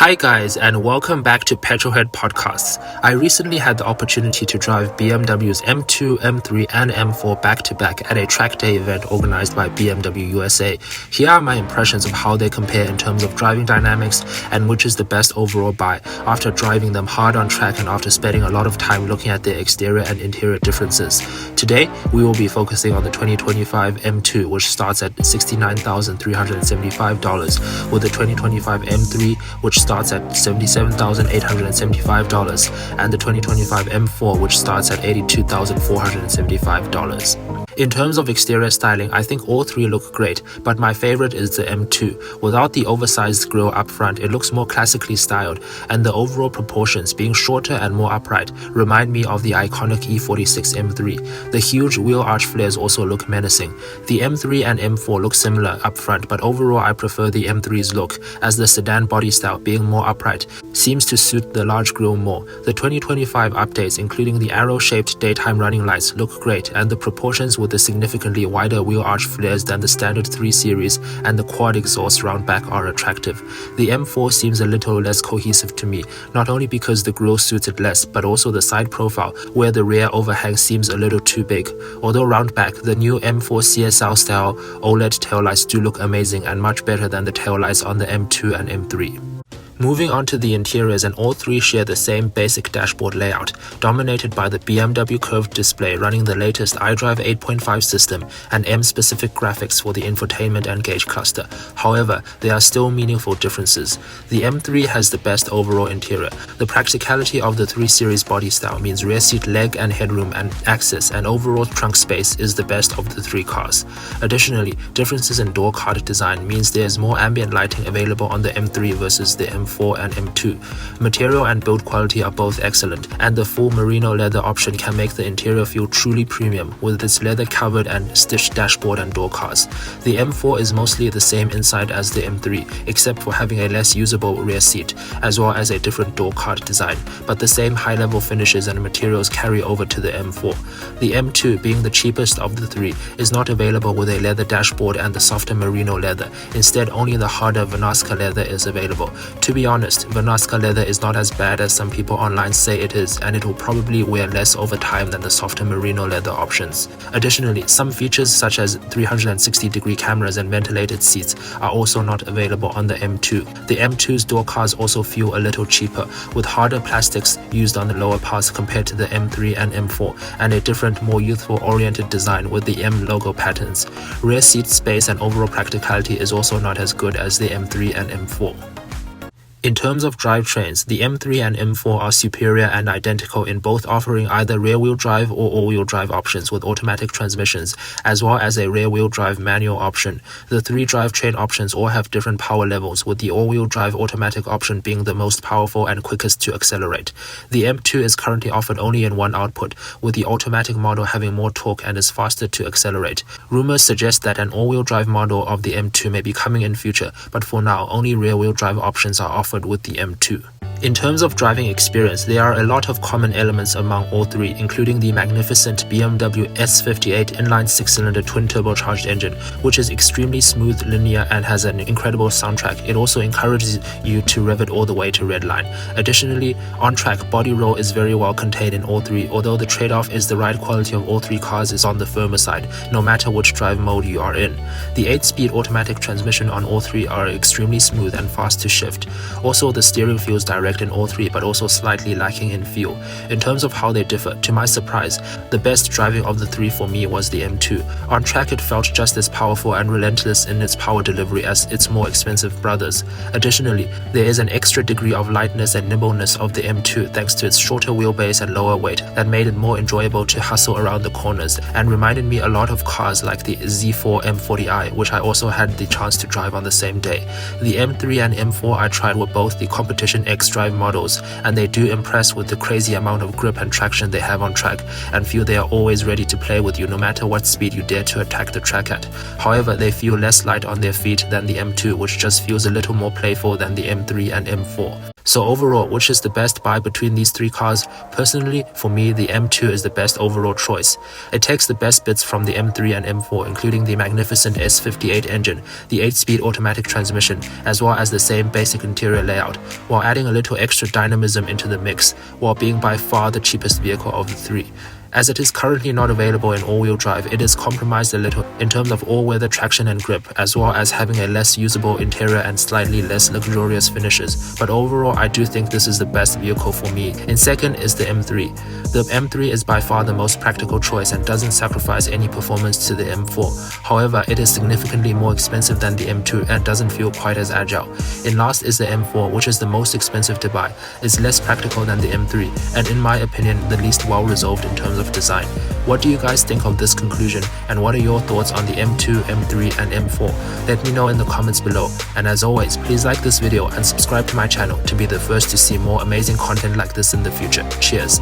Hi guys, and welcome back to Petrolhead Podcasts. I recently had the opportunity to drive BMW's M2, M3 and M4 back-to-back at a track day event organized by BMW USA. Here are my impressions of how they compare in terms of driving dynamics and which is the best overall buy after driving them hard on track and after spending a lot of time looking at their exterior and interior differences. Today, we will be focusing on the 2025 M2, which starts at $69,375, with the 2025 M3, which starts at $77,875, and the 2025 M4, which starts at $82,475. In terms of exterior styling, I think all three look great, but my favorite is the M2. Without the oversized grille up front, it looks more classically styled, and the overall proportions, being shorter and more upright, remind me of the iconic E46 M3. The huge wheel arch flares also look menacing. The M3 and M4 look similar up front, but overall I prefer the M3's look, as the sedan body style, being more upright, seems to suit the large grille more. The 2025 updates, including the arrow-shaped daytime running lights, look great, and the proportions with the significantly wider wheel arch flares than the standard 3 Series and the quad exhaust round back are attractive. The M4 seems a little less cohesive to me, not only because the grille suits it less, but also the side profile, where the rear overhang seems a little too big. Although round back, the new M4 CSL style OLED taillights do look amazing and much better than the taillights on the M2 and M3. Moving on to the interiors, and all three share the same basic dashboard layout, dominated by the BMW curved display running the latest iDrive 8.5 system and M-specific graphics for the infotainment and gauge cluster. However, there are still meaningful differences. The M3 has the best overall interior. The practicality of the 3 Series body style means rear seat leg and headroom and access and overall trunk space is the best of the three cars. Additionally, differences in door card design means there is more ambient lighting available on the M3 versus the M4 and M2. Material and build quality are both excellent, and the full merino leather option can make the interior feel truly premium with its leather covered and stitched dashboard and door cards. The M4 is mostly the same inside as the M3, except for having a less usable rear seat, as well as a different door card design, but the same high-level finishes and materials carry over to the M4. The M2, being the cheapest of the three, is not available with a leather dashboard and the softer merino leather. Instead, only the harder Vernasca leather is available. To be honest, Vernasca leather is not as bad as some people online say it is, and it will probably wear less over time than the softer merino leather options. Additionally, some features such as 360-degree cameras and ventilated seats are also not available on the M2. The M2's door cards also feel a little cheaper, with harder plastics used on the lower parts compared to the M3 and M4, and a different, more youthful-oriented design with the M logo patterns. Rear seat space and overall practicality is also not as good as the M3 and M4. In terms of drivetrains, the M3 and M4 are superior and identical in both offering either rear-wheel drive or all-wheel drive options with automatic transmissions, as well as a rear-wheel drive manual option. The three drivetrain options all have different power levels, with the all-wheel drive automatic option being the most powerful and quickest to accelerate. The M2 is currently offered only in one output, with the automatic model having more torque and is faster to accelerate. Rumors suggest that an all-wheel drive model of the M2 may be coming in future, but for now, only rear-wheel drive options are offered with the M2. In terms of driving experience, there are a lot of common elements among all three, including the magnificent BMW S58 inline 6-cylinder twin-turbocharged engine, which is extremely smooth, linear, and has an incredible soundtrack. It also encourages you to rev it all the way to redline. Additionally, on-track body roll is very well contained in all three, although the trade-off is the ride quality of all three cars is on the firmer side, no matter which drive mode you are in. The 8-speed automatic transmission on all three are extremely smooth and fast to shift. Also, the steering feels direct in all three, but also slightly lacking in feel. In terms of how they differ, to my surprise, the best driving of the three for me was the M2. On track, it felt just as powerful and relentless in its power delivery as its more expensive brothers. Additionally, there is an extra degree of lightness and nimbleness of the M2 thanks to its shorter wheelbase and lower weight that made it more enjoyable to hustle around the corners and reminded me a lot of cars like the Z4 M40i, which I also had the chance to drive on the same day. The M3 and M4 I tried were both the Competition X Drive models, and they do impress with the crazy amount of grip and traction they have on track, and feel they are always ready to play with you no matter what speed you dare to attack the track at. However, they feel less light on their feet than the M2, which just feels a little more playful than the M3 and M4. So overall, which is the best buy between these three cars? Personally, for me, the M2 is the best overall choice. It takes the best bits from the M3 and M4, including the magnificent S58 engine, the 8-speed automatic transmission, as well as the same basic interior layout, while adding a little extra dynamism into the mix, while being by far the cheapest vehicle of the three. As it is currently not available in all-wheel drive, it is compromised a little in terms of all-weather traction and grip, as well as having a less usable interior and slightly less luxurious finishes. But overall, I do think this is the best vehicle for me. In second is the M3. The M3 is by far the most practical choice and doesn't sacrifice any performance to the M4. However, it is significantly more expensive than the M2 and doesn't feel quite as agile. In last is the M4, which is the most expensive to buy. It's less practical than the M3, and in my opinion, the least well-resolved in terms of design. What do you guys think of this conclusion, and what are your thoughts on the M2, M3 and M4? Let me know in the comments below, and as always, please like this video and subscribe to my channel to be the first to see more amazing content like this in the future. Cheers!